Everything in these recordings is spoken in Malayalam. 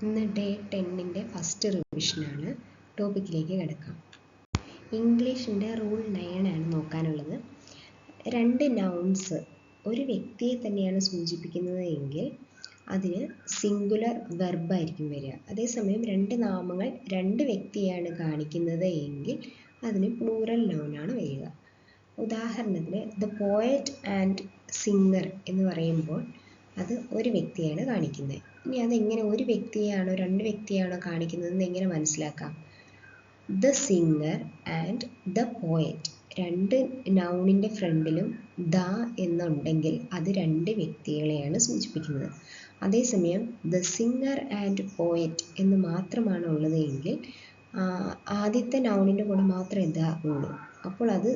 ഇന്ന് ഡേ 10ൻ്റെ ഫസ്റ്റ് റിവിഷനാണ്. ടോപ്പിക്കിലേക്ക് കിടക്കാം. ഇംഗ്ലീഷിൻ്റെ റൂൾ 9 ആണ് നോക്കാനുള്ളത്. രണ്ട് നൗൺസ് ഒരു വ്യക്തിയെ തന്നെയാണ് സൂചിപ്പിക്കുന്നത് എങ്കിൽ അതിന് സിംഗുലർ വെർബായിരിക്കും വരിക. അതേസമയം രണ്ട് നാമങ്ങൾ രണ്ട് വ്യക്തിയാണ് കാണിക്കുന്നത് എങ്കിൽ അതിന് പ്ലൂറൽ നൗണാണ് വരിക. ഉദാഹരണത്തിന് ദ പോയറ്റ് ആൻഡ് സിംഗർ എന്ന് പറയുമ്പോൾ അത് ഒരു വ്യക്തിയാണ് കാണിക്കുന്നത്. ഇനി അതെങ്ങനെ ഒരു വ്യക്തിയാണോ രണ്ട് വ്യക്തിയാണോ കാണിക്കുന്നതെന്ന് എങ്ങനെ മനസ്സിലാക്കാം? The singer and the poet രണ്ട് നൗണിൻ്റെ ഫ്രണ്ടിലും ദ എന്നുണ്ടെങ്കിൽ അത് രണ്ട് വ്യക്തികളെയാണ് സൂചിപ്പിക്കുന്നത്. അതേസമയം ദ സിംഗർ ആൻഡ് പോയറ്റ് എന്ന് മാത്രമാണ് ഉള്ളത് എങ്കിൽ ആദ്യത്തെ നൗണിൻ്റെ കൂടെ മാത്രമേ ദ ഉള്ളൂ. അപ്പോൾ അത്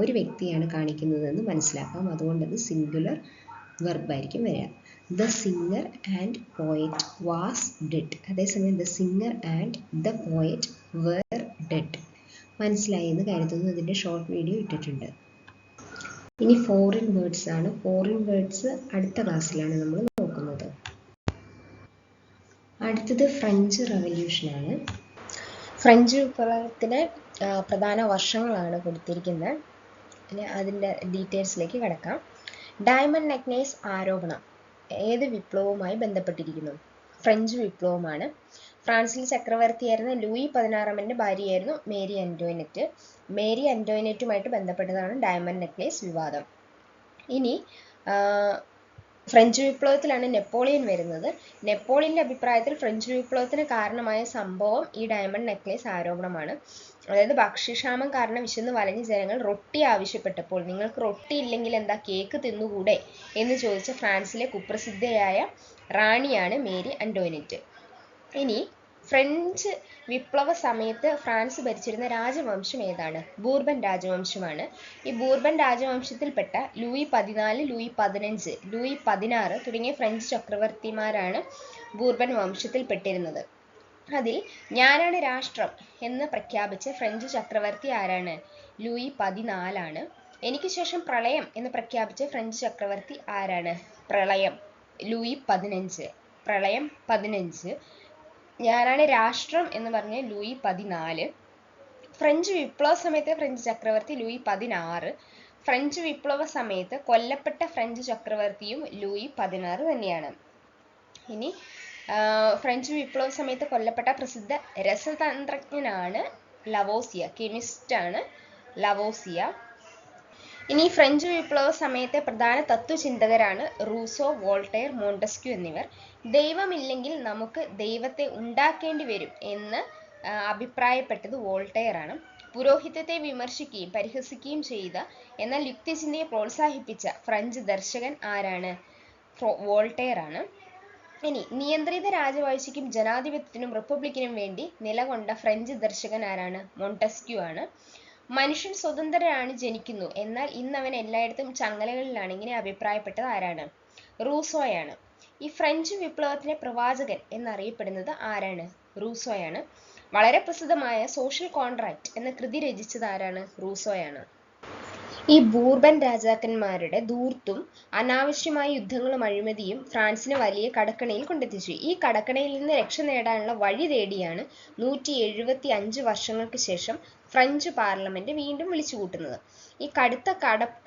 ഒരു വ്യക്തിയാണ് കാണിക്കുന്നതെന്ന് മനസ്സിലാക്കാം. അതുകൊണ്ട് അത് സിംഗുലർ വെർബായിരിക്കും വരിക. The singer and poet was dead. അതേസമയം the singer and the poet were dead. മനസ്സിലായി എന്ന് കരുതുന്നു. ഇതിൻ്റെ ഷോർട്ട് വീഡിയോ ഇട്ടിട്ടുണ്ട്. ഇനി ഫോറിൻ വേർഡ്സ് ആണ്. ഫോറിൻ വേർഡ്സ് അടുത്ത ക്ലാസ്സിലാണ് നമ്മൾ നോക്കുന്നത്. അടുത്തത് ഫ്രഞ്ച് റവല്യൂഷനാണ്. ഫ്രഞ്ച് വിപ്ലവത്തിന് പ്രധാന വർഷങ്ങളാണ് കൊടുത്തിരിക്കുന്നത്. ഇനി അതിൻ്റെ ഡീറ്റെയിൽസിലേക്ക് കിടക്കാം. ഡയമണ്ട് നെക്ലേസ് ആരോപണം ഏത് വിപ്ലവവുമായി ബന്ധപ്പെട്ടിരിക്കുന്നു? ഫ്രഞ്ച് വിപ്ലവമാണ്. ഫ്രാൻസിൽ ചക്രവർത്തിയായിരുന്ന ലൂയി 16ന്റെ ഭാര്യയായിരുന്നു മേരി അന്റോയിനറ്റ്. മേരി അന്റോയിനറ്റുമായിട്ട് ബന്ധപ്പെട്ടതാണ് ഡയമണ്ട് നെക്ലേസ് വിവാദം. ഇനി ഫ്രഞ്ച് വിപ്ലവത്തിലാണ് നെപ്പോളിയൻ വരുന്നത്. നെപ്പോളിയൻ്റെ അഭിപ്രായത്തിൽ ഫ്രഞ്ച് വിപ്ലവത്തിന് കാരണമായ സംഭവം ഈ ഡയമണ്ട് നെക്ലേസ് ആരോപണമാണ്. അതായത് ഭക്ഷ്യക്ഷാമം കാരണം വിശന്ന് വലഞ്ഞ ജനങ്ങൾ റൊട്ടി ആവശ്യപ്പെട്ടപ്പോൾ നിങ്ങൾക്ക് റൊട്ടി ഇല്ലെങ്കിൽ എന്താ കേക്ക് തിന്നുകൂടെ എന്ന് ചോദിച്ച ഫ്രാൻസിലെ കുപ്രസിദ്ധയായ റാണിയാണ് മേരി അന്റോയിനറ്റ്. ഇനി ഫ്രഞ്ച് വിപ്ലവ സമയത്ത് ഫ്രാൻസ് ഭരിച്ചിരുന്ന രാജവംശം ഏതാണ്? ബൂർബൻ രാജവംശമാണ്. ഈ ബൂർബൻ രാജവംശത്തിൽപ്പെട്ട ലൂയി 14, ലൂയി 15, ലൂയി 16 തുടങ്ങിയ ഫ്രഞ്ച് ചക്രവർത്തിമാരാണ് ബൂർബൻ വംശത്തിൽപ്പെട്ടിരുന്നത്. അതിൽ ഞാനാണ് രാഷ്ട്രം എന്ന് പ്രഖ്യാപിച്ച ഫ്രഞ്ച് ചക്രവർത്തി ആരാണ്? ലൂയി 14 എനിക്ക് ശേഷം പ്രളയം എന്ന് പ്രഖ്യാപിച്ച ഫ്രഞ്ച് ചക്രവർത്തി ആരാണ്? പ്രളയം ലൂയി 15. പ്രളയം 15. ഞാനാണ് രാഷ്ട്രം എന്ന് പറഞ്ഞ ലൂയി 14. ഫ്രഞ്ച് വിപ്ലവ സമയത്തെ ഫ്രഞ്ച് ചക്രവർത്തി ലൂയി 16. ഫ്രഞ്ച് വിപ്ലവ സമയത്ത് കൊല്ലപ്പെട്ട ഫ്രഞ്ച് ചക്രവർത്തിയും ലൂയി 16 തന്നെയാണ്. ഇനി ഫ്രഞ്ച് വിപ്ലവ സമയത്ത് കൊല്ലപ്പെട്ട പ്രസിദ്ധ രസതന്ത്രജ്ഞനാണ് ലവോസിയ. കെമിസ്റ്റാണ് ലവോസിയ. ഇനി ഫ്രഞ്ച് വിപ്ലവ സമയത്തെ പ്രധാന തത്വചിന്തകരാണ് റൂസോ, വോൾട്ടയർ, മോണ്ടസ്ക്യൂ എന്നിവർ. ദൈവമില്ലെങ്കിൽ നമുക്ക് ദൈവത്തെ ഉണ്ടാക്കേണ്ടി വരും എന്ന് അഭിപ്രായപ്പെട്ടത് വോൾട്ടയർ ആണ്. പുരോഹിതത്തെ വിമർശിക്കുകയും പരിഹസിക്കുകയും ചെയ്ത എന്നാൽ യുക്തിചിന്തയെ പ്രോത്സാഹിപ്പിച്ച ഫ്രഞ്ച് ദർശകൻ ആരാണ്? വോൾട്ടയർ ആണ്. ഇനി നിയന്ത്രിത രാജവാഴ്ചയ്ക്കും ജനാധിപത്യത്തിനും റിപ്പബ്ലിക്കിനും വേണ്ടി നിലകൊണ്ട ഫ്രഞ്ച് ദർശകൻ ആരാണ്? മോണ്ടസ്ക്യൂ ആണ്. മനുഷ്യൻ സ്വതന്ത്രരാണ് ജനിക്കുന്നു, എന്നാൽ ഇന്നവൻ എല്ലായിടത്തും ചങ്ങലകളിലാണ്. ഇങ്ങനെ അഭിപ്രായപ്പെട്ടത് ആരാണ്? റൂസോയാണ്. ഈ ഫ്രഞ്ച് വിപ്ലവത്തിലെ പ്രവാചകൻ എന്നറിയപ്പെടുന്നത് ആരാണ്? റൂസോയാണ്. വളരെ പ്രസിദ്ധമായ സോഷ്യൽ കോൺട്രാക്ട് എന്ന കൃതി രചിച്ചത് ആരാണ്? റൂസോയാണ്. ഈ ബൂർബൻ രാജാക്കന്മാരുടെ ധൂർത്തും അനാവശ്യമായ യുദ്ധങ്ങളും അഴിമതിയും ഫ്രാൻസിനെ വലിയ കടക്കണിയിൽ കൊണ്ടെത്തിച്ചു. ഈ കടക്കണിയിൽ നിന്ന് രക്ഷ നേടാനുള്ള വഴി തേടിയാണ് 175 വർഷങ്ങൾക്ക് ശേഷം ഫ്രഞ്ച് പാർലമെന്റ് വീണ്ടും വിളിച്ചുകൂട്ടുന്നത്. ഈ കടുത്ത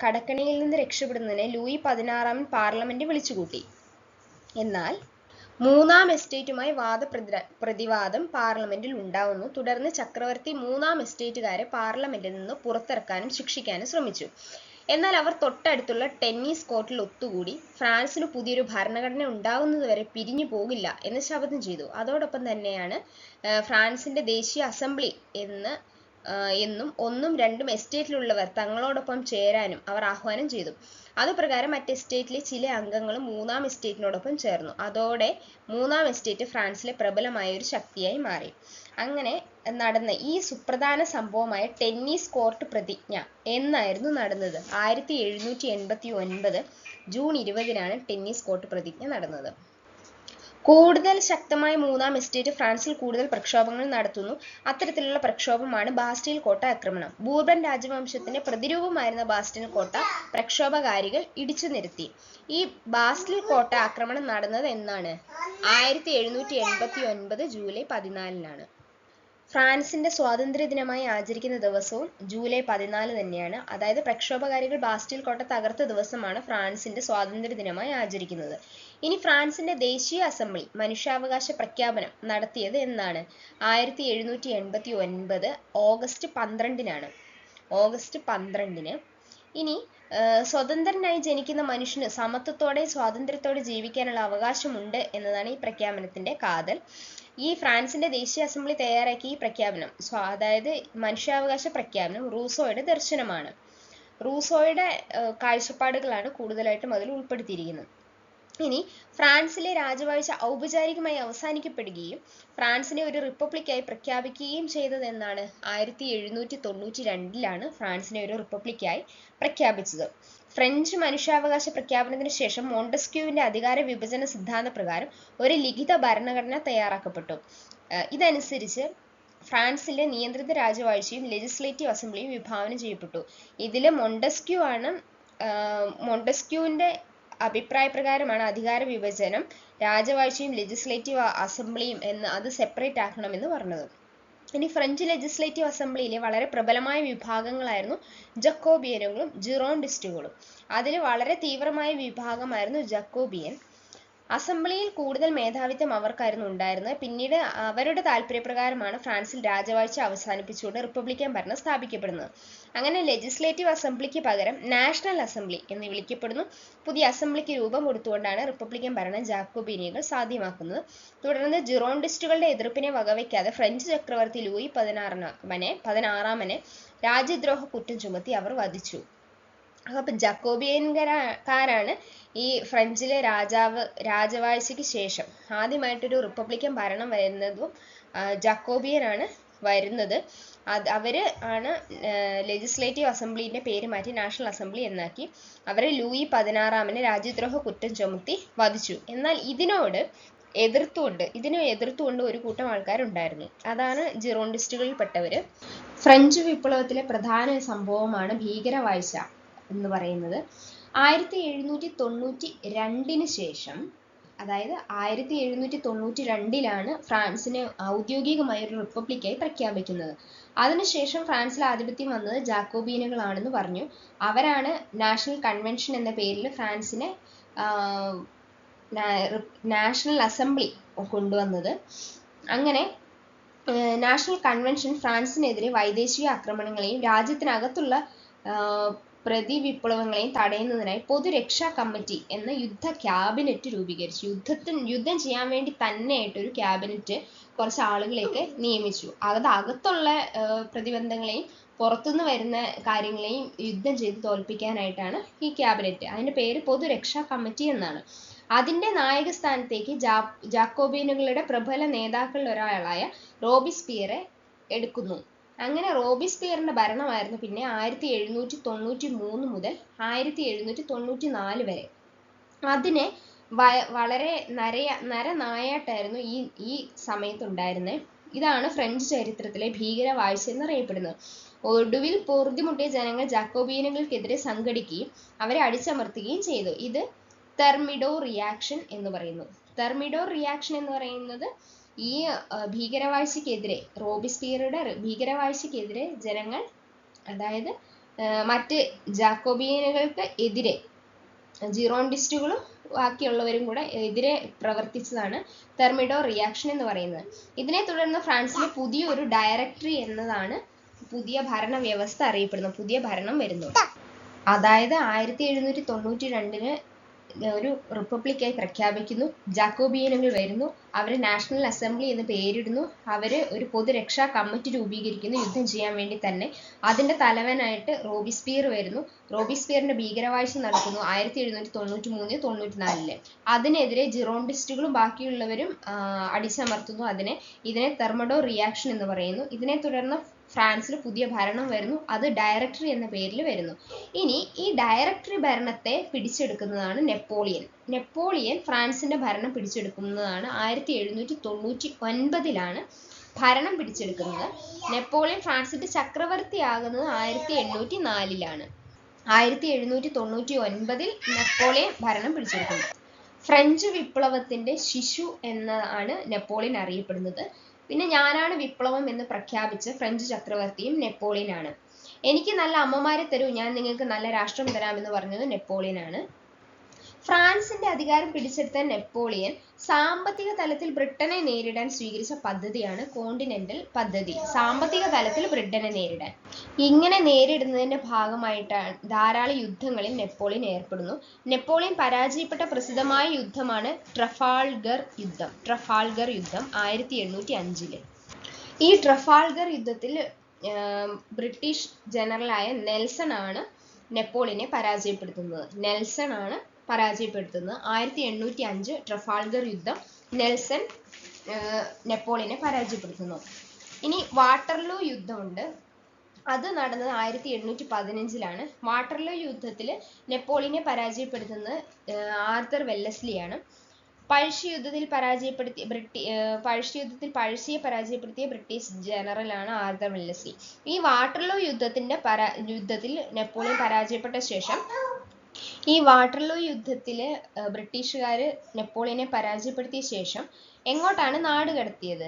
കടക്കണിയിൽ നിന്ന് രക്ഷപ്പെടുന്നതിന് ലൂയി 16 പാർലമെന്റ് വിളിച്ചുകൂട്ടി. എന്നാൽ മൂന്നാം എസ്റ്റേറ്റുമായി വാദപ്രതിവാദം പാർലമെന്റിൽ ഉണ്ടാവുന്നു. തുടർന്ന് ചക്രവർത്തി മൂന്നാം എസ്റ്റേറ്റുകാരെ പാർലമെന്റിൽ നിന്ന് പുറത്തിറക്കാനും ശിക്ഷിക്കാനും ശ്രമിച്ചു. എന്നാൽ അവർ തൊട്ടടുത്തുള്ള ടെന്നീസ് കോർട്ടിൽ ഒത്തുകൂടി ഫ്രാൻസിന് പുതിയൊരു ഭരണഘടന ഉണ്ടാകുന്നതുവരെ പിരിഞ്ഞു പോകില്ല എന്ന് ശപഥം ചെയ്തു. അതോടൊപ്പം തന്നെയാണ് ഫ്രാൻസിന്റെ ദേശീയ അസംബ്ലി എന്നും 1ഉം 2ഉം എസ്റ്റേറ്റിലുള്ളവർ തങ്ങളോടൊപ്പം ചേരാനും അവർ ആഹ്വാനം ചെയ്തു. അതുപ്രകാരം മറ്റ് എസ്റ്റേറ്റിലെ ചില അംഗങ്ങളും മൂന്നാം എസ്റ്റേറ്റിനോടൊപ്പം ചേർന്നു. അതോടെ മൂന്നാം എസ്റ്റേറ്റ് ഫ്രാൻസിലെ പ്രബലമായ ഒരു ശക്തിയായി മാറി. അങ്ങനെ നടന്ന ഈ സുപ്രധാന സംഭവമായ ടെന്നീസ് കോർട്ട് പ്രതിജ്ഞ എന്നായിരുന്നു നടന്നത്? 1789 ജൂൺ 20 ടെന്നീസ് കോർട്ട് പ്രതിജ്ഞ നടന്നത്. കൂടുതൽ ശക്തമായ മൂന്നാം എസ്റ്റേറ്റ് ഫ്രാൻസിൽ കൂടുതൽ പ്രക്ഷോഭങ്ങൾ നടത്തുന്നു. അത്തരത്തിലുള്ള പ്രക്ഷോഭമാണ് ബാസ്റ്റീൽ കോട്ട ആക്രമണം. ബൂർബൻ രാജവംശത്തിന്റെ പ്രതിരൂപമായിരുന്ന ബാസ്റ്റീൽ കോട്ട പ്രക്ഷോഭകാരികൾ ഇടിച്ചു നിരത്തി. ഈ ബാസ്റ്റീൽ കോട്ട ആക്രമണം നടന്നത് എന്നാണ്? 1789 ജൂലൈ 14 ഫ്രാൻസിന്റെ സ്വാതന്ത്ര്യ ദിനമായി ആചരിക്കുന്ന ദിവസവും ജൂലൈ 14 തന്നെയാണ്. അതായത് പ്രക്ഷോഭകാരികൾ ബാസ്റ്റീൽ കോട്ട തകർത്ത ദിവസമാണ് ഫ്രാൻസിന്റെ സ്വാതന്ത്ര്യ ദിനമായി ആചരിക്കുന്നത്. ഇനി ഫ്രാൻസിന്റെ ദേശീയ അസംബ്ലി മനുഷ്യാവകാശ പ്രഖ്യാപനം നടത്തിയത് എന്നാണ്? 1789 ഓഗസ്റ്റ് 12 ഓഗസ്റ്റ് 12. ഇനി സ്വതന്ത്രനായി ജനിക്കുന്ന മനുഷ്യന് സമത്വത്തോടെ സ്വാതന്ത്ര്യത്തോടെ ജീവിക്കാനുള്ള അവകാശമുണ്ട് എന്നതാണ് ഈ പ്രഖ്യാപനത്തിന്റെ കാതൽ. ഈ ഫ്രാൻസിന്റെ ദേശീയ അസംബ്ലി തയ്യാറാക്കിയ ഈ പ്രഖ്യാപനം, അതായത് മനുഷ്യാവകാശ പ്രഖ്യാപനം, റൂസോയുടെ ദർശനമാണ്. റൂസോയുടെ കാഴ്ചപ്പാടുകളാണ് കൂടുതലായിട്ടും അതിൽ ഉൾപ്പെടുത്തിയിരിക്കുന്നത്. ഇനി ഫ്രാൻസിലെ രാജവാഴ്ച ഔപചാരികമായി അവസാനിക്കപ്പെടുകയും ഫ്രാൻസിനെ ഒരു റിപ്പബ്ലിക്കായി പ്രഖ്യാപിക്കുകയും ചെയ്തത് എന്നാണ്? 1792 ഫ്രാൻസിനെ ഒരു റിപ്പബ്ലിക്കായി പ്രഖ്യാപിച്ചത്. ഫ്രഞ്ച് മനുഷ്യാവകാശ പ്രഖ്യാപനത്തിന് ശേഷം മോണ്ടസ്ക്യൂവിന്റെ അധികാര വിഭജന സിദ്ധാന്ത പ്രകാരം ഒരു ലിഖിത ഭരണഘടന തയ്യാറാക്കപ്പെട്ടു. ഇതനുസരിച്ച് ഫ്രാൻസിലെ നിയന്ത്രിത രാജവാഴ്ചയും ലെജിസ്ലേറ്റീവ് അസംബ്ലിയും വിഭാവനം ചെയ്യപ്പെട്ടു. ഇതിൽ മോണ്ടസ്ക്യൂവിന്റെ അഭിപ്രായ പ്രകാരമാണ് അധികാര വിഭജനം, രാജവാഴ്ചയും ലെജിസ്ലേറ്റീവ് അസംബ്ലിയും എന്ന് അത് സെപ്പറേറ്റ് ആക്കണമെന്ന് പറഞ്ഞത്. ഇനി ഫ്രഞ്ച് ലെജിസ്ലേറ്റീവ് അസംബ്ലിയിലെ വളരെ പ്രബലമായ വിഭാഗങ്ങളായിരുന്നു ജക്കോബിയനുകളും ജിറോണ്ടിസ്റ്റുകളും. അതിൽ വളരെ തീവ്രമായ വിഭാഗമായിരുന്നു ജക്കോബിയൻ. അസംബ്ലിയിൽ കൂടുതൽ മേധാവിത്വം അവർക്കായിരുന്നു ഉണ്ടായിരുന്നത്. പിന്നീട് അവരുടെ താല്പര്യപ്രകാരമാണ് ഫ്രാൻസിൽ രാജവാഴ്ച അവസാനിപ്പിച്ചുകൊണ്ട് റിപ്പബ്ലിക്കൻ ഭരണം സ്ഥാപിക്കപ്പെടുന്നത്. അങ്ങനെ ലെജിസ്ലേറ്റീവ് അസംബ്ലിക്ക് പകരം നാഷണൽ അസംബ്ലി എന്ന് വിളിക്കപ്പെടുന്നു. പുതിയ അസംബ്ലിക്ക് രൂപം കൊടുത്തുകൊണ്ടാണ് റിപ്പബ്ലിക്കൻ ഭരണം ജാക്കോബിനികൾ സാധ്യമാക്കുന്നത്. തുടർന്ന് ജിറോണ്ടിസ്റ്റുകളുടെ എതിർപ്പിനെ വകവയ്ക്കാതെ ഫ്രഞ്ച് ചക്രവർത്തി ലൂയി 16 രാജ്യദ്രോഹ കുറ്റം ചുമത്തി അവർ വധിച്ചു. അപ്പം ജക്കോബിയൻകാരാണ് ഈ ഫ്രഞ്ചിലെ രാജവാഴ്ചയ്ക്ക് ശേഷം ആദ്യമായിട്ടൊരു റിപ്പബ്ലിക്കൻ ഭരണം വരുന്നതും ജക്കോബിയനാണ് വരുന്നത്. അവര് ആണ് ലെജിസ്ലേറ്റീവ് അസംബ്ലിന്റെ പേര് മാറ്റി നാഷണൽ അസംബ്ലി എന്നാക്കി. അവരെ ലൂയി 16 രാജ്യദ്രോഹ കുറ്റം ചുമത്തി വധിച്ചു. എന്നാൽ ഇതിനെ എതിർത്തുകൊണ്ട് ഒരു കൂട്ടം ആൾക്കാരുണ്ടായിരുന്നു. അതാണ് ജിറോണ്ടിസ്റ്റുകളിൽപ്പെട്ടവര്. ഫ്രഞ്ച് വിപ്ലവത്തിലെ പ്രധാന സംഭവമാണ് ഭീകരവാഴ്ച എന്ന് പറയുന്നത്. 1792 ശേഷം, അതായത് 1792 ഫ്രാൻസിനെ ഔദ്യോഗികമായി ഒരു റിപ്പബ്ലിക്കായി പ്രഖ്യാപിക്കുന്നത്. അതിനുശേഷം ഫ്രാൻസിൽ ആധിപത്യം വന്നത് ജാക്കോബീനുകളാണെന്ന് പറഞ്ഞു. അവരാണ് നാഷണൽ കൺവെൻഷൻ എന്ന പേരിൽ ഫ്രാൻസിനെ നാഷണൽ അസംബ്ലി കൊണ്ടുവന്നത്. അങ്ങനെ നാഷണൽ കൺവെൻഷൻ ഫ്രാൻസിനെതിരെ വൈദേശിക ആക്രമണങ്ങളെയും രാജ്യത്തിനകത്തുള്ള പ്രതിവിപ്ലവങ്ങളെയും തടയുന്നതിനായി പൊതുരക്ഷാ കമ്മിറ്റി എന്ന യുദ്ധ ക്യാബിനറ്റ് രൂപീകരിച്ചു. യുദ്ധം ചെയ്യാൻ വേണ്ടി തന്നെയായിട്ടൊരു ക്യാബിനറ്റ് കുറച്ച് ആളുകളെയൊക്കെ നിയമിച്ചു. അകത്തുള്ള പ്രതിബന്ധങ്ങളെയും പുറത്തുനിന്ന് വരുന്ന കാര്യങ്ങളെയും യുദ്ധം ചെയ്ത് തോൽപ്പിക്കാനായിട്ടാണ് ഈ ക്യാബിനറ്റ്. അതിന്റെ പേര് പൊതുരക്ഷാ കമ്മിറ്റി എന്നാണ്. അതിന്റെ നായക സ്ഥാനത്തേക്ക് ജാക്കോബിനുകളുടെ പ്രബല നേതാക്കളിൽ ഒരാളായ റോബിസ്പിയറെ എടുക്കുന്നു. അങ്ങനെ റോബിസ്പിയറിന്റെ ഭരണമായിരുന്നു പിന്നെ 1793 മുതൽ 1794 വരെ. അതിനെ വളരെ നരനായാട്ടായിരുന്നു ഈ സമയത്തുണ്ടായിരുന്നത്. ഇതാണ് ഫ്രഞ്ച് ചരിത്രത്തിലെ ഭീകരവാഴ്ച എന്നറിയപ്പെടുന്നത്. ഒടുവിൽ പൊറുതിമുട്ടിയ ജനങ്ങൾ ജാക്കോബീനുകൾക്കെതിരെ സംഘടിക്കുകയും അവരെ അടിച്ചമർത്തുകയും ചെയ്തു. ഇത് തെർമിഡോർ റിയാക്ഷൻ എന്ന് പറയുന്നു. തെർമിഡോർ റിയാക്ഷൻ എന്ന് പറയുന്നത് ഈ ഭീകരവാഴ്ചക്കെതിരെ, റോബിസ്പിയറുടെ ഭീകരവാഴ്ചക്കെതിരെ ജനങ്ങൾ, അതായത് മറ്റ് ജാക്കോബിയനുകൾക്ക് എതിരെ ജിറോണ്ടിസ്റ്റുകളും ബാക്കിയുള്ളവരും കൂടെ എതിരെ പ്രവർത്തിച്ചതാണ് തെർമിഡോർ റിയാക്ഷൻ എന്ന് പറയുന്നത്. ഇതിനെ തുടർന്ന് ഫ്രാൻസിലെ പുതിയൊരു ഡയറക്ടറി എന്നതാണ് പുതിയ ഭരണ വ്യവസ്ഥ അറിയപ്പെടുന്നത്. പുതിയ ഭരണം വരുന്നു. അതായത് 1792 ഒരു റിപ്പബ്ലിക്കായി പ്രഖ്യാപിക്കുന്നു. ജാക്കോബിയനുകൾ വരുന്നു. അവർ നാഷണൽ അസംബ്ലി എന്ന് പേരിടുന്നു. അവര് ഒരു പൊതുരക്ഷാ കമ്മിറ്റി രൂപീകരിക്കുന്നു യുദ്ധം ചെയ്യാൻ വേണ്ടി തന്നെ. അതിന്റെ തലവനായിട്ട് റോബിസ്പിയർ വരുന്നു. റോബിസ്പിയറിന്റെ ഭീകരവാഴ്ച നടക്കുന്നു 1793-94. അതിനെതിരെ ജിറോണ്ടിസ്റ്റുകളും ബാക്കിയുള്ളവരും അടിച്ചമർത്തുന്നു ഇതിനെ തെർമിഡോർ റിയാക്ഷൻ എന്ന് പറയുന്നു. ഇതിനെ തുടർന്ന് ഫ്രാൻസിൽ പുതിയ ഭരണം വരുന്നു. അത് ഡയറക്ടറി എന്ന പേരിൽ വരുന്നു. ഇനി ഈ ഡയറക്ടറി ഭരണത്തെ പിടിച്ചെടുക്കുന്നതാണ് നെപ്പോളിയൻ. നെപ്പോളിയൻ ഫ്രാൻസിന്റെ ഭരണം പിടിച്ചെടുക്കുന്നതാണ് 1799 ഭരണം പിടിച്ചെടുക്കുന്നത്. നെപ്പോളിയൻ ഫ്രാൻസിന്റെ ചക്രവർത്തിയാകുന്നത് 1804 1799 നെപ്പോളിയൻ ഭരണം പിടിച്ചെടുക്കുന്നു. ഫ്രഞ്ച് വിപ്ലവത്തിന്റെ ശിശു എന്നാണ് നെപ്പോളിയൻ അറിയപ്പെടുന്നത്. പിന്നെ ഞാനാണ് വിപ്ലവം എന്ന് പ്രഖ്യാപിച്ച ഫ്രഞ്ച് ചക്രവർത്തിയും നെപ്പോളിയനാണ്. എനിക്ക് നല്ല അമ്മമാരെ തരൂ, ഞാൻ നിങ്ങൾക്ക് നല്ല രാഷ്ട്രം തരാമെന്ന് പറഞ്ഞത് നെപ്പോളിയനാണ്. ഫ്രാൻസിന്റെ അധികാരം പിടിച്ചെടുത്ത നെപ്പോളിയൻ സാമ്പത്തിക തലത്തിൽ ബ്രിട്ടനെ നേരിടാൻ സ്വീകരിച്ച പദ്ധതിയാണ് കോണ്ടിനെന്റൽ പദ്ധതി. സാമ്പത്തിക തലത്തിൽ ബ്രിട്ടനെ നേരിടാൻ ഇങ്ങനെ നേരിടുന്നതിന്റെ ഭാഗമായിട്ടാണ് ധാരാളം യുദ്ധങ്ങളിൽ നെപ്പോളിയൻ ഏർപ്പെടുന്നു. നെപ്പോളിയൻ പരാജയപ്പെട്ട പ്രസിദ്ധമായ യുദ്ധമാണ് ട്രഫാൾഗർ യുദ്ധം. 1805 ഈ ട്രഫാൾഗർ യുദ്ധത്തിൽ ബ്രിട്ടീഷ് ജനറലായ നെൽസൺ ആണ് നെപ്പോളിയനെ പരാജയപ്പെടുത്തുന്നത്. 1805 ട്രഫാൾഗർ യുദ്ധം നെൽസൺ നെപ്പോളിയനെ പരാജയപ്പെടുത്തുന്നു. ഇനി വാട്ടർലൂ യുദ്ധമുണ്ട്. അത് നടന്നത് 1815 വാട്ടർലൂ യുദ്ധത്തിൽ നെപ്പോളിയനെ പരാജയപ്പെടുത്തുന്നത് ആർതർ വെല്ലസ്ലിയാണ്. പഴശ്ശിയുദ്ധത്തിൽ പഴശ്ശിയെ പരാജയപ്പെടുത്തിയ ബ്രിട്ടീഷ് ജനറലാണ് ആർതർ വെല്ലസ്ലി. ഈ വാട്ടർലൂ യുദ്ധത്തിൽ നെപ്പോളിയൻ പരാജയപ്പെട്ട ശേഷം ഈ വാട്ടർലൂ യുദ്ധത്തിൽ ബ്രിട്ടീഷുകാർ നെപ്പോളിയനെ പരാജയപ്പെടുത്തിയ ശേഷം എങ്ങോട്ടാണ് നാട് കടത്തിയത്?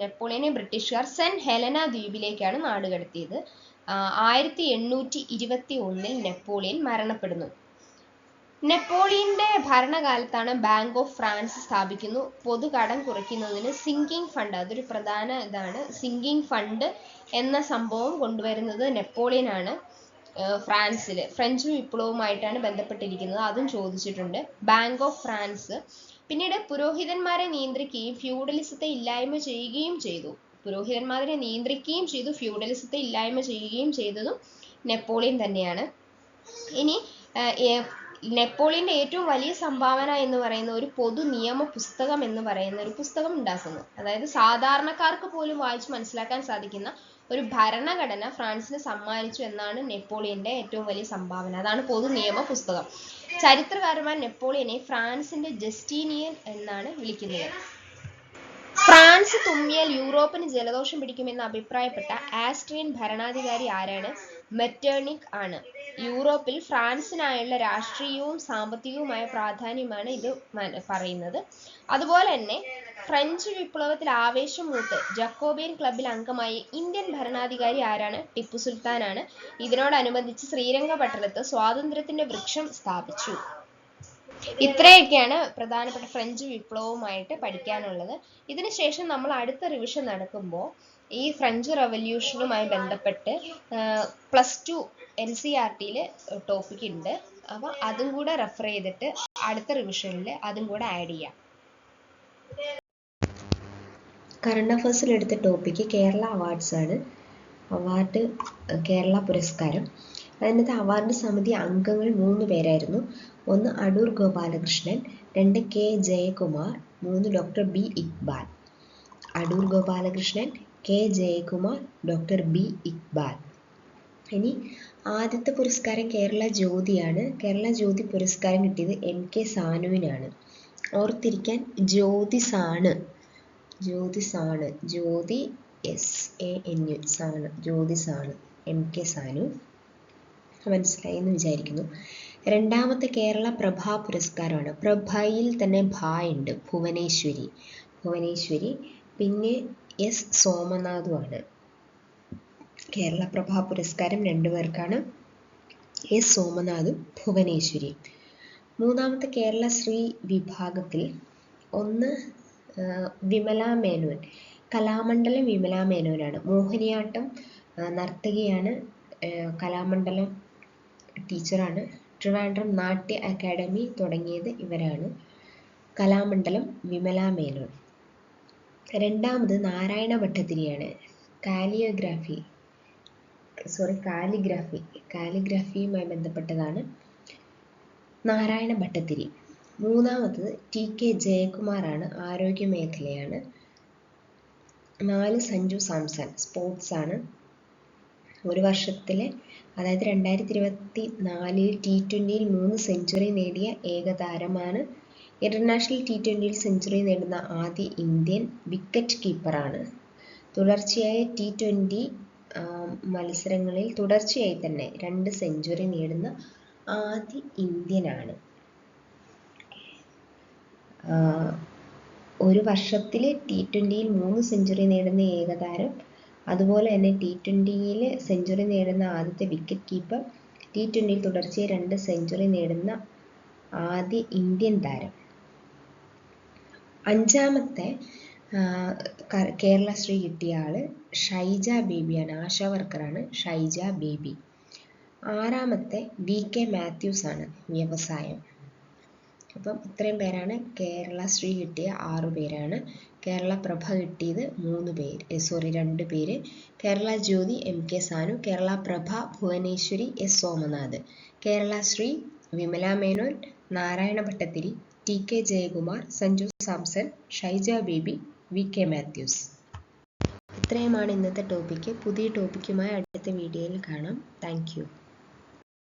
നെപ്പോളിയനെ ബ്രിട്ടീഷുകാർ സെന്റ് ഹെലന ദ്വീപിലേക്കാണ് നാട് കടത്തിയത്. 1821 നെപ്പോളിയൻ മരണപ്പെടുന്നു. നെപ്പോളിയന്റെ ഭരണകാലത്താണ് ബാങ്ക് ഓഫ് ഫ്രാൻസ് സ്ഥാപിക്കുന്നു. പൊതുകടം കുറയ്ക്കുന്നതിന് സിങ്കിങ് ഫണ്ട്, അതൊരു പ്രധാന ഇതാണ്. സിങ്കിങ് ഫണ്ട് എന്ന സംഭവം കൊണ്ടുവരുന്നത് നെപ്പോളിയനാണ്. ഫ്രഞ്ച് വിപ്ലവവുമായിട്ടാണ് ബന്ധപ്പെട്ടിരിക്കുന്നത്, അതും ചോദിച്ചിട്ടുണ്ട്. Bank of France. പിന്നീട് പുരോഹിതന്മാരെ നിയന്ത്രിക്കുകയും ഫ്യൂഡലിസത്തെ ഇല്ലായ്മ ചെയ്യുകയും ചെയ്തതും നെപ്പോളിയൻ തന്നെയാണ്. ഇനി നെപ്പോളിയന്റെ ഏറ്റവും വലിയ സംഭാവന എന്ന് പറയുന്ന ഒരു പൊതു നിയമ പുസ്തകം എന്ന് പറയുന്ന ഒരു പുസ്തകം ഉണ്ടാക്കുന്നു. അതായത് സാധാരണക്കാർക്ക് പോലും വായിച്ച് മനസ്സിലാക്കാൻ സാധിക്കുന്ന ഒരു ഭരണഘടന ഫ്രാൻസിന് സമ്മാനിച്ചു എന്നാണ് നെപ്പോളിയന്റെ ഏറ്റവും വലിയ സംഭാവന. അതാണ് പൊതു നിയമ പുസ്തകം. ചരിത്രകാരന്മാർ നെപ്പോളിയനെ ഫ്രാൻസിന്റെ ജസ്റ്റീനിയൻ എന്നാണ് വിളിക്കുന്നത്. ഫ്രാൻസ് തുമ്മിയാൽ യൂറോപ്പിന് ജലദോഷം പിടിക്കുമെന്ന് അഭിപ്രായപ്പെട്ട ആസ്ട്രിയൻ ഭരണാധികാരി ആരാണ്? മെറ്റേർണിക് ആണ്. യൂറോപ്പിൽ ഫ്രാൻസിനായുള്ള രാഷ്ട്രീയവും സാമ്പത്തികവുമായ പ്രാധാന്യമാണ് ഇത് പറയുന്നത്. അതുപോലെ തന്നെ ഫ്രഞ്ച് വിപ്ലവത്തിൽ ആവേശം മൂത്ത് ജക്കോബിയൻ ക്ലബിൽ അംഗമായ ഇന്ത്യൻ ഭരണാധികാരി ആരാണ്? ടിപ്പു സുൽത്താനാണ്. ഇതിനോടനുബന്ധിച്ച് ശ്രീരംഗപട്ടണത്ത് സ്വാതന്ത്ര്യത്തിന്റെ വൃക്ഷം സ്ഥാപിച്ചു. ഇത്രയൊക്കെയാണ് പ്രധാനപ്പെട്ട ഫ്രഞ്ച് വിപ്ലവവുമായിട്ട് പഠിക്കാനുള്ളത്. ഇതിനുശേഷം നമ്മൾ അടുത്ത റിവിഷൻ നടക്കുമ്പോൾ ഈ ഫ്രഞ്ച് റവല്യൂഷനുമായി ബന്ധപ്പെട്ട് +2 NCERT ടോപ്പിക് ഉണ്ട്. അപ്പോൾ അതും കൂടെ റെഫർ ചെയ്തിട്ട് അടുത്ത റിവിഷനിൽ അതും കൂടെ ആഡ് ചെയ്യാം. കറണ്ട് അഫയേഴ്സിൽ എടുത്ത ടോപ്പിക്ക് കേരള അവാർഡ്സ് ആണ്. അവാർഡ് കേരള പുരസ്കാരം. അതിനകത്ത് അവാർഡ് സമിതി അംഗങ്ങൾ 3 പേരായിരുന്നു. 1 Adoor Gopalakrishnan, 2 K Jayakumar, 3 doctor B Iqbal. Adoor Gopalakrishnan, K Jayakumar, doctor B Iqbal. ഇനി ആദ്യത്തെ പുരസ്കാരം കേരള ജ്യോതിയാണ്. കേരള ജ്യോതി പുരസ്കാരം കിട്ടിയത് MK സാനുവിനാണ്. ഓർത്തിരിക്കാൻ ജ്യോതിസാണ്, ജ്യോതി SANU സാണ്, ജ്യോതിസാണ്. MK സാനു. മനസ്സിലായി എന്ന് വിചാരിക്കുന്നു. രണ്ടാമത്തെ കേരള പ്രഭാ പുരസ്കാരമാണ്. പ്രഭയിൽ തന്നെ ഭാ ഉണ്ട്, ഭുവനേശ്വരി. പിന്നെ S സോമനാഥുമാണ്. കേരള പ്രഭാ പുരസ്കാരം 2 പേർക്കാണ്, S സോമനാഥും ഭുവനേശ്വരി. മൂന്നാമത്തെ കേരള ശ്രീ വിഭാഗത്തിൽ 1 വിമല മേനോൻ, കലാമണ്ഡലം വിമല മേനോനാണ്. മോഹിനിയാട്ടം നർത്തകിയാണ്, കലാമണ്ഡലം ടീച്ചറാണ്. ട്രിവാൻഡ്രം നാട്യ അക്കാദമി തുടങ്ങിയത് ഇവരാണ്. കലാമണ്ഡലം വിമല മേനോൻ. രണ്ടാമത് നാരായണ ഭട്ടതിരിയാണ്. കാലിഗ്രാഫിയുമായി ബന്ധപ്പെട്ടതാണ് നാരായണ ഭട്ടതിരി. മൂന്നാമത്തത് TK ജയകുമാറാണ്, ആരോഗ്യ മേഖലയാണ്. 4 സഞ്ജു സാംസൺ സ്പോർട്സ് ആണ്. ഒരു വർഷത്തിലെ അതായത് 2024 T20യിൽ 3 സെഞ്ചുറി നേടിയ ഏക താരമാണ്. ഇന്റർനാഷണൽ T20യിൽ സെഞ്ചുറി നേടുന്ന ആദ്യ ഇന്ത്യൻ വിക്കറ്റ് കീപ്പറാണ്. തുടർച്ചയായ T20 മത്സരങ്ങളിൽ തുടർച്ചയായി തന്നെ 2 സെഞ്ചുറി നേടുന്ന ആദ്യ ഇന്ത്യനാണ്. ഒരു വർഷത്തിൽ T20യിൽ 3 സെഞ്ചുറി നേടുന്ന ഏകതാരം, അതുപോലെ തന്നെ T20യിൽ സെഞ്ചുറി നേടുന്ന ആദ്യത്തെ വിക്കറ്റ് കീപ്പർ, T20യിൽ തുടർച്ചയായി 2 സെഞ്ചുറി നേടുന്ന ആദ്യ ഇന്ത്യൻ താരം. 5ാമത്തെ കേരളശ്രീ കിട്ടിയ ആള് ഷൈജ ബേബിയാണ്. ആശാ വർക്കറാണ് ഷൈജ ബേബി. 6ാമത്തെ VK മാത്യൂസ് ആണ്, വ്യവസായം. അപ്പം ഇത്രയും പേരാണ് കേരളശ്രീ കിട്ടിയ 6 പേരാണ്. കേരള പ്രഭ കിട്ടിയത് 2 പേര്. Kerala Jyothi MK Sanu, Kerala Prabha Bhuvaneswari S Somanath, Keralasree Vimala Menon, Narayana Bhattathiri, TK Jayakumar, Sanju Samson, Shaija Baby, VK Mathews. ഇത്രയുമാണ് ഇന്നത്തെ ടോപ്പിക്ക്. പുതിയ ടോപ്പിക്കുമായി അടുത്ത വീഡിയോയിൽ കാണാം. Thank U.